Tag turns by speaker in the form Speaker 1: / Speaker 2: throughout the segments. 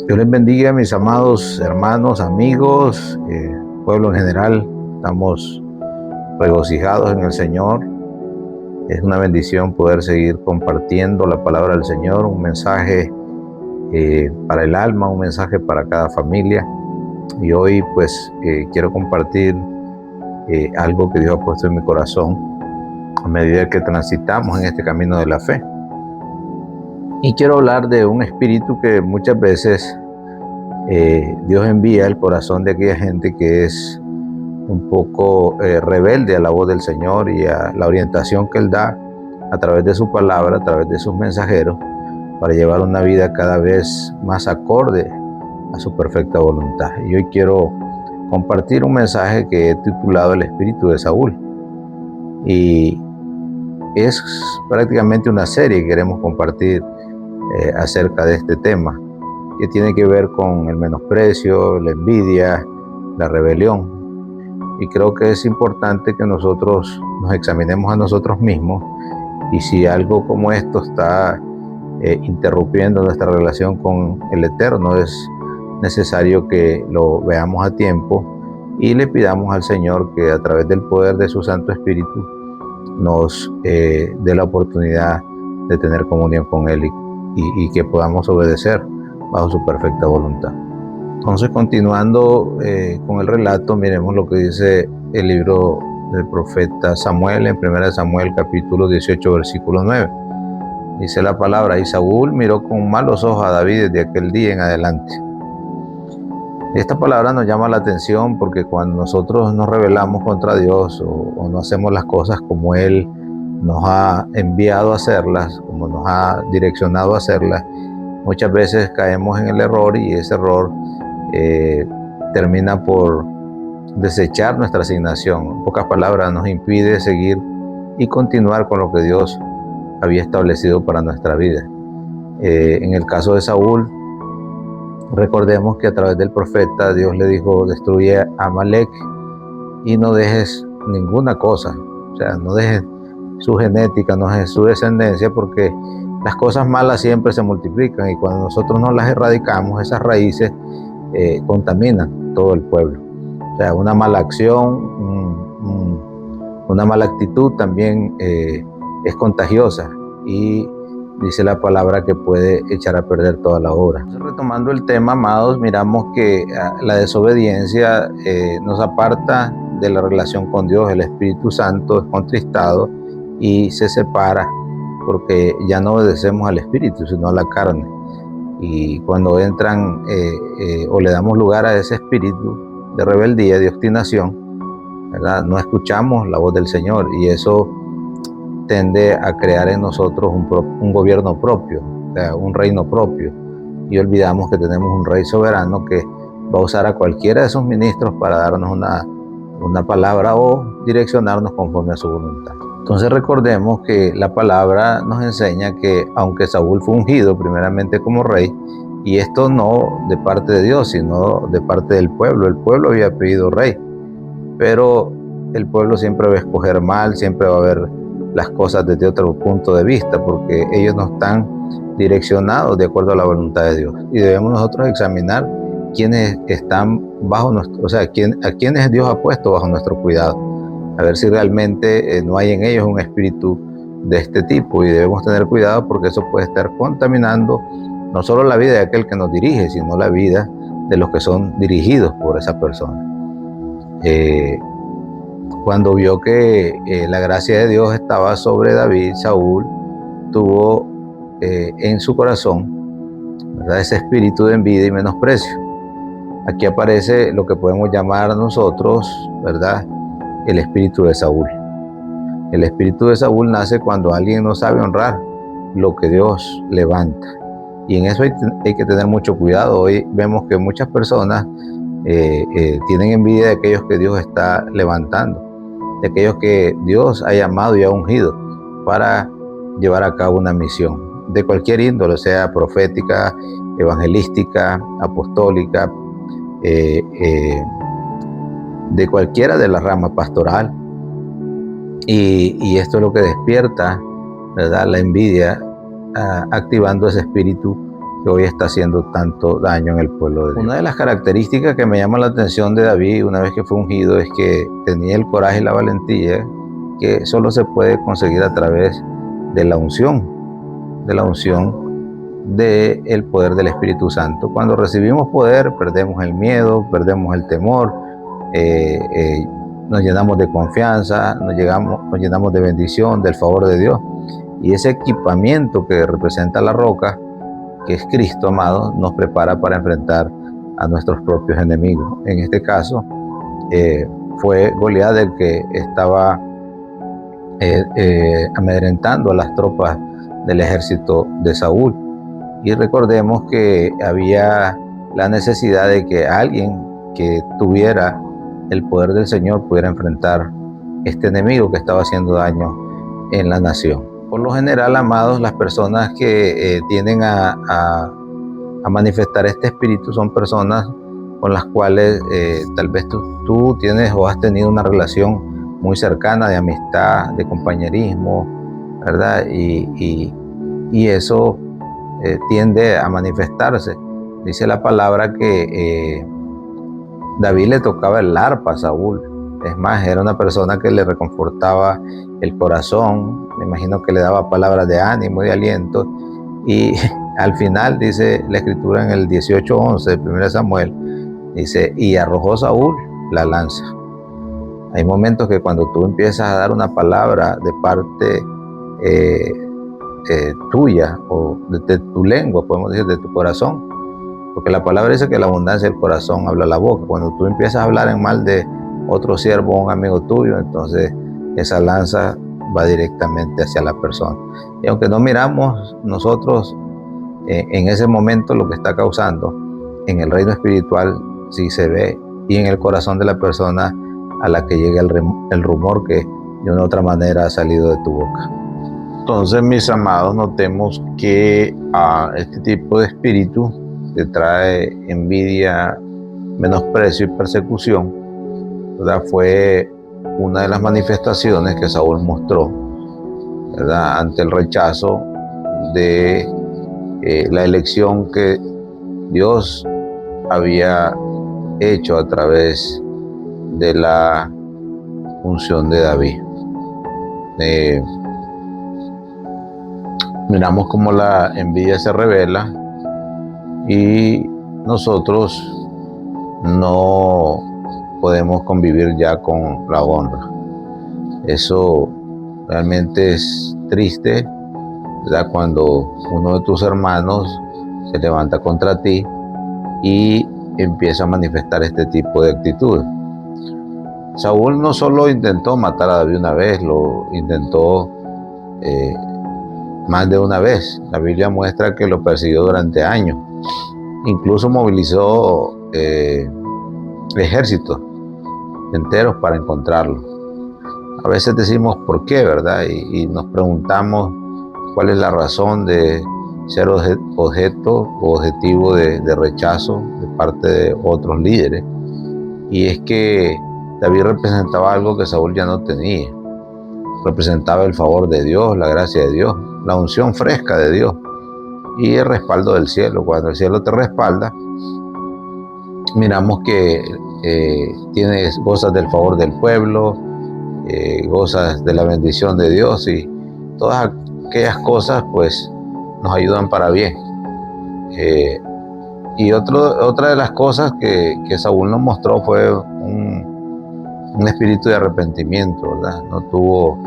Speaker 1: Dios les bendiga, mis amados hermanos, amigos, pueblo en general. Estamos regocijados en el Señor. Es una bendición poder seguir compartiendo la palabra del Señor, un mensaje para el alma, un mensaje para cada familia. Y hoy pues quiero compartir algo que Dios ha puesto en mi corazón a medida que transitamos en este camino de la fe. Y quiero hablar de un espíritu que muchas veces Dios envía al corazón de aquella gente que es un poco rebelde a la voz del Señor y a la orientación que Él da a través de su palabra, a través de sus mensajeros, para llevar una vida cada vez más acorde a su perfecta voluntad. Y hoy quiero compartir un mensaje que he titulado El espíritu de Saúl. Y es prácticamente una serie que queremos compartir acerca de este tema, que tiene que ver con el menosprecio, la envidia, la rebelión. Y creo que es importante que nosotros nos examinemos a nosotros mismos, y si algo como esto está interrumpiendo nuestra relación con el Eterno, es necesario que lo veamos a tiempo y le pidamos al Señor que a través del poder de su Santo Espíritu nos dé la oportunidad de tener comunión con Él y que podamos obedecer bajo su perfecta voluntad. Entonces, continuando con el relato, miremos lo que dice el libro del profeta Samuel en 1 Samuel capítulo 18 versículo 9. Dice la palabra: y Saúl miró con malos ojos a David desde aquel día en adelante. Esta palabra nos llama la atención porque cuando nosotros nos rebelamos contra Dios o no hacemos las cosas como Él nos ha enviado a hacerlas, como nos ha direccionado a hacerlas, muchas veces caemos en el error, y ese error termina por desechar nuestra asignación. En pocas palabras, nos impide seguir y continuar con lo que Dios había establecido para nuestra vida. En el caso de Saúl, recordemos que a través del profeta Dios le dijo: destruye a Amalek y no dejes ninguna cosa, o sea, no dejes su genética, no dejes su descendencia, porque las cosas malas siempre se multiplican, y cuando nosotros no las erradicamos, esas raíces contaminan todo el pueblo. O sea, una mala acción, una mala actitud también es contagiosa, y dice la palabra que puede echar a perder toda la obra. Entonces, retomando el tema, amados, miramos que la desobediencia nos aparta de la relación con Dios. El Espíritu Santo es contristado y se separa porque ya no obedecemos al Espíritu, sino a la carne. Y cuando entran o le damos lugar a ese espíritu de rebeldía, de obstinación, ¿verdad?, no escuchamos la voz del Señor, y eso tiende a crear en nosotros un gobierno propio, o sea, un reino propio, y olvidamos que tenemos un rey soberano que va a usar a cualquiera de sus ministros para darnos una palabra o direccionarnos conforme a su voluntad. Entonces recordemos que la palabra nos enseña que aunque Saúl fue ungido primeramente como rey, y esto no de parte de Dios, sino de parte del pueblo. El pueblo había pedido rey, pero el pueblo siempre va a escoger mal, siempre va a ver las cosas desde otro punto de vista, porque ellos no están direccionados de acuerdo a la voluntad de Dios. Y debemos nosotros examinar quiénes están bajo nuestro, o sea, a quiénes Dios ha puesto bajo nuestro cuidado, a ver si realmente no hay en ellos un espíritu de este tipo. Y debemos tener cuidado, porque eso puede estar contaminando no solo la vida de aquel que nos dirige, sino la vida de los que son dirigidos por esa persona. Cuando vio que la gracia de Dios estaba sobre David, Saúl tuvo en su corazón, ¿verdad?, ese espíritu de envidia y menosprecio. Aquí aparece lo que podemos llamar nosotros, ¿verdad?, el espíritu de Saúl. El espíritu de Saúl nace cuando alguien no sabe honrar lo que Dios levanta. Y en eso hay que tener mucho cuidado. Hoy vemos que muchas personas tienen envidia de aquellos que Dios está levantando, de aquellos que Dios ha llamado y ha ungido para llevar a cabo una misión de cualquier índole, sea profética, evangelística, apostólica, de cualquiera de las ramas, pastoral. Y esto es lo que despierta, ¿verdad?, la envidia, activando ese espíritu que hoy está haciendo tanto daño en el pueblo de Dios. Una de las características que me llama la atención de David una vez que fue ungido es que tenía el coraje y la valentía que solo se puede conseguir a través de la unción del poder del Espíritu Santo. Cuando recibimos poder, perdemos el miedo, perdemos el temor, nos llenamos de confianza, nos llenamos de bendición, del favor de Dios. Y ese equipamiento que representa la roca, que es Cristo, amado, nos prepara para enfrentar a nuestros propios enemigos. En este caso, fue Goliat el que estaba amedrentando a las tropas del ejército de Saúl. Y recordemos que había la necesidad de que alguien que tuviera el poder del Señor pudiera enfrentar este enemigo que estaba haciendo daño en la nación. Por lo general, amados, las personas que tienden a manifestar este espíritu son personas con las cuales tal vez tú tienes o has tenido una relación muy cercana de amistad, de compañerismo, ¿verdad? Y eso tiende a manifestarse. Dice la palabra que David le tocaba el arpa a Saúl. Es más, era una persona que le reconfortaba el corazón. Me imagino que le daba palabras de ánimo y de aliento. Y al final dice la escritura en el 18:11 de 1 Samuel, dice, y arrojó Saúl la lanza. Hay momentos que cuando tú empiezas a dar una palabra de parte tuya o de tu lengua, podemos decir, de tu corazón, porque la palabra dice que la abundancia del corazón habla la boca. Cuando tú empiezas a hablar en mal de otro siervo o un amigo tuyo, entonces esa lanza va directamente hacia la persona. Y aunque no miramos nosotros en ese momento lo que está causando, en el reino espiritual sí se ve, y en el corazón de la persona a la que llega el rumor que de una u otra manera ha salido de tu boca. Entonces, mis amados, notemos que este tipo de espíritu que trae envidia, menosprecio y persecución, ¿verdad? Fue una de las manifestaciones que Saúl mostró, ¿verdad?, ante el rechazo de la elección que Dios había hecho a través de la unción de David. Miramos cómo la envidia se revela y nosotros no podemos convivir ya con la honra. Eso realmente es triste, ¿verdad?, cuando uno de tus hermanos se levanta contra ti y empieza a manifestar este tipo de actitudes. Saúl no solo intentó matar a David una vez, lo intentó más de una vez. La Biblia muestra que lo persiguió durante años. Incluso movilizó ejércitos enteros para encontrarlo. A veces decimos por qué, ¿verdad? Y nos preguntamos cuál es la razón de ser objeto o objetivo de rechazo de parte de otros líderes. Y es que David representaba algo que Saúl ya no tenía. Representaba el favor de Dios, la gracia de Dios, la unción fresca de Dios y el respaldo del cielo. Cuando el cielo te respalda, miramos que gozas del favor del pueblo, gozas de la bendición de Dios, y todas aquellas cosas pues nos ayudan para bien. Y otra de las cosas que Saúl nos mostró fue un espíritu de arrepentimiento, ¿verdad? No tuvo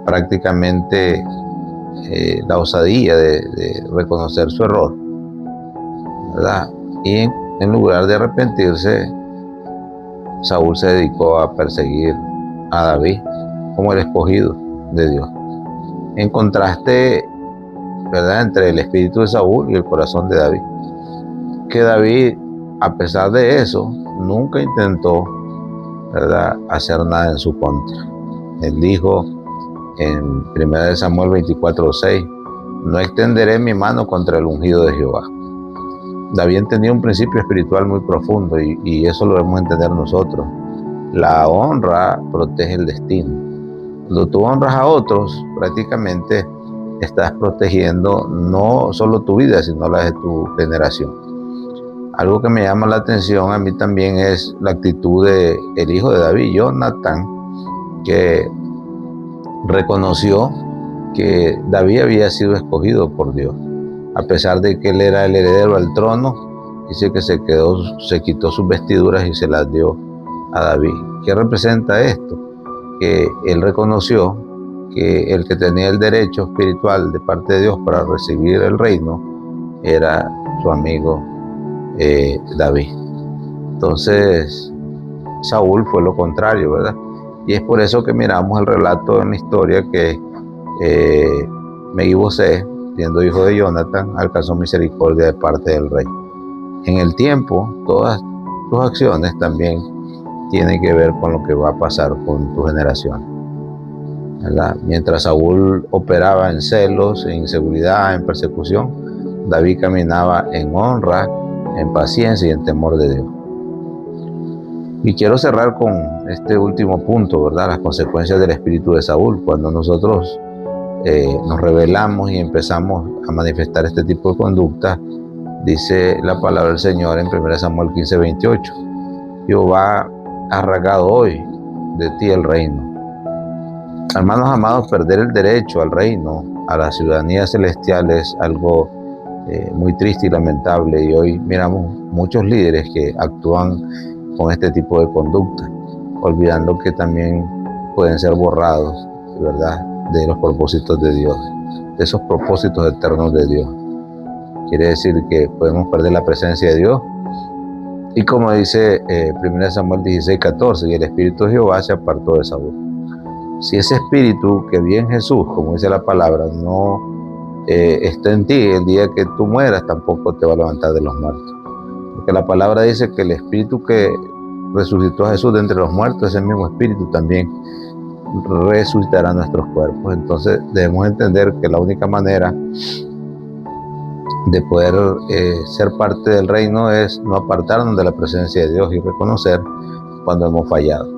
Speaker 1: prácticamente la osadía de reconocer su error, ¿verdad? Y en lugar de arrepentirse, Saúl se dedicó a perseguir a David como el escogido de Dios. En contraste, ¿verdad?, entre el espíritu de Saúl y el corazón de David, que David, a pesar de eso, nunca intentó, ¿verdad?, hacer nada en su contra. Él dijo en 1 Samuel 24:6, no extenderé mi mano contra el ungido de Jehová. David tenía un principio espiritual muy profundo y eso lo debemos entender nosotros. La honra protege el destino. Cuando tú honras a otros, prácticamente estás protegiendo no solo tu vida, sino la de tu generación. Algo que me llama la atención a mí también es la actitud del hijo de David, Jonatán, que reconoció que David había sido escogido por Dios. A pesar de que él era el heredero al trono, dice que se quitó sus vestiduras y se las dio a David. ¿Qué representa esto? Que él reconoció que el que tenía el derecho espiritual de parte de Dios para recibir el reino era su amigo David. Entonces, Saúl fue lo contrario, ¿verdad? Y es por eso que miramos el relato en la historia que Mefibosé, siendo hijo de Jonatán, alcanzó misericordia de parte del rey. En el tiempo, todas tus acciones también tienen que ver con lo que va a pasar con tu generación, ¿verdad? Mientras Saúl operaba en celos, en inseguridad, en persecución, David caminaba en honra, en paciencia y en temor de Dios. Y quiero cerrar con este último punto, ¿verdad? Las consecuencias del espíritu de Saúl. Cuando nosotros nos rebelamos y empezamos a manifestar este tipo de conducta, dice la palabra del Señor en 1 Samuel 15:28, Jehová ha arrancado hoy de ti el reino. Hermanos amados, perder el derecho al reino, a la ciudadanía celestial, es algo muy triste y lamentable, y hoy miramos muchos líderes que actúan con este tipo de conducta, olvidando que también pueden ser borrados, ¿verdad?, de los propósitos de Dios, de esos propósitos eternos de Dios. Quiere decir que podemos perder la presencia de Dios. Y como dice 1 Samuel 16:14, y el espíritu de Jehová se apartó de Saúl. Si ese espíritu que vi en Jesús, como dice la palabra, no está en ti, el día que tú mueras tampoco te va a levantar de los muertos. Porque la palabra dice que el espíritu que resucitó a Jesús de entre los muertos, ese mismo espíritu también resucitará nuestros cuerpos. Entonces debemos entender que la única manera de poder ser parte del reino es no apartarnos de la presencia de Dios y reconocer cuando hemos fallado.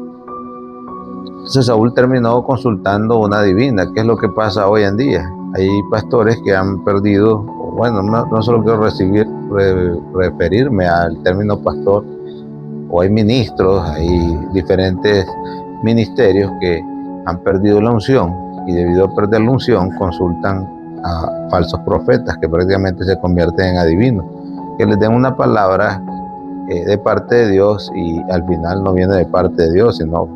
Speaker 1: Entonces Saúl terminó consultando una divina. ¿Qué es lo que pasa hoy en día? Hay pastores que han perdido, bueno, no solo quiero referirme al término pastor, o hay ministros, hay diferentes ministerios que han perdido la unción, y debido a perder la unción consultan a falsos profetas que prácticamente se convierten en adivinos, que les den una palabra de parte de Dios, y al final no viene de parte de Dios, sino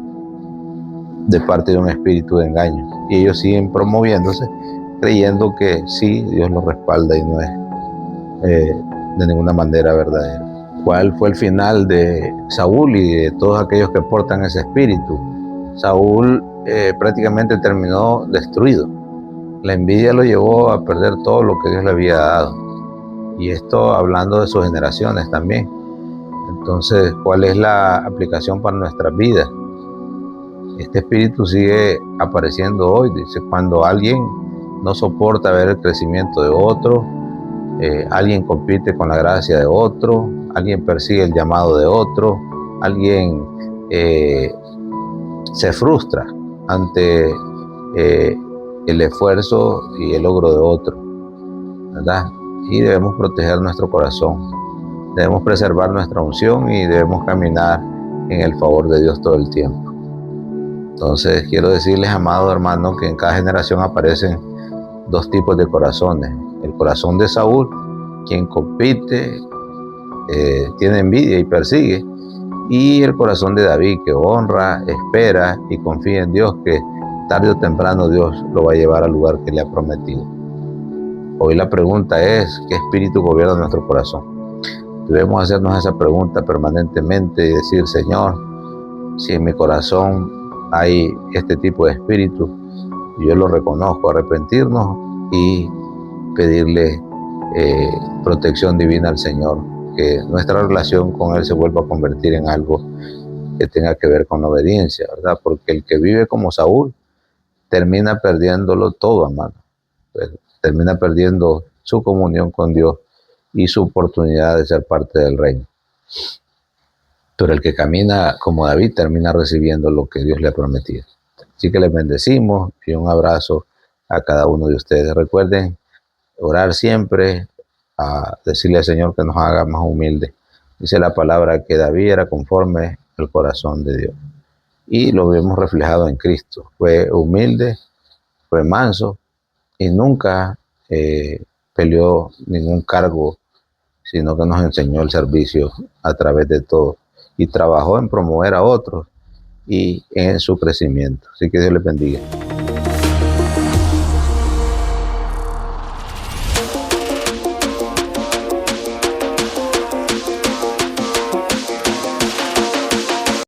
Speaker 1: de parte de un espíritu de engaño, y ellos siguen promoviéndose creyendo que sí, Dios los respalda, y no es de ninguna manera verdadero. ¿Cuál fue el final de Saúl y de todos aquellos que portan ese espíritu? Saúl prácticamente terminó destruido. La envidia lo llevó a perder todo lo que Dios le había dado, y esto hablando de sus generaciones también. Entonces, ¿cuál es la aplicación para nuestras vidas? Este espíritu sigue apareciendo hoy. Dice, cuando alguien no soporta ver el crecimiento de otro, alguien compite con la gracia de otro, alguien persigue el llamado de otro, alguien se frustra ante el esfuerzo y el logro de otro, ¿verdad? Y debemos proteger nuestro corazón, debemos preservar nuestra unción y debemos caminar en el favor de Dios todo el tiempo. Entonces quiero decirles, amados hermanos, que en cada generación aparecen dos tipos de corazones. El corazón de Saúl, quien compite, tiene envidia y persigue, y el corazón de David, que honra, espera y confía en Dios, que tarde o temprano Dios lo va a llevar al lugar que le ha prometido. Hoy la pregunta es, ¿qué espíritu gobierna nuestro corazón? Debemos hacernos esa pregunta permanentemente y decir, Señor, si en mi corazón hay este tipo de espíritu, yo lo reconozco, arrepentirnos y pedirle protección divina al Señor, que nuestra relación con Él se vuelva a convertir en algo que tenga que ver con la obediencia, ¿verdad? Porque el que vive como Saúl termina perdiéndolo todo, amado. Pues, termina perdiendo su comunión con Dios y su oportunidad de ser parte del reino. Pero el que camina como David termina recibiendo lo que Dios le ha prometido. Así que les bendecimos y un abrazo a cada uno de ustedes. Recuerden orar siempre, a decirle al Señor que nos haga más humildes. Dice la palabra que David era conforme al corazón de Dios. Y lo vemos reflejado en Cristo. Fue humilde, fue manso y nunca peleó ningún cargo, sino que nos enseñó el servicio a través de todo. Y trabajó en promover a otros y en su crecimiento. Así que Dios les bendiga.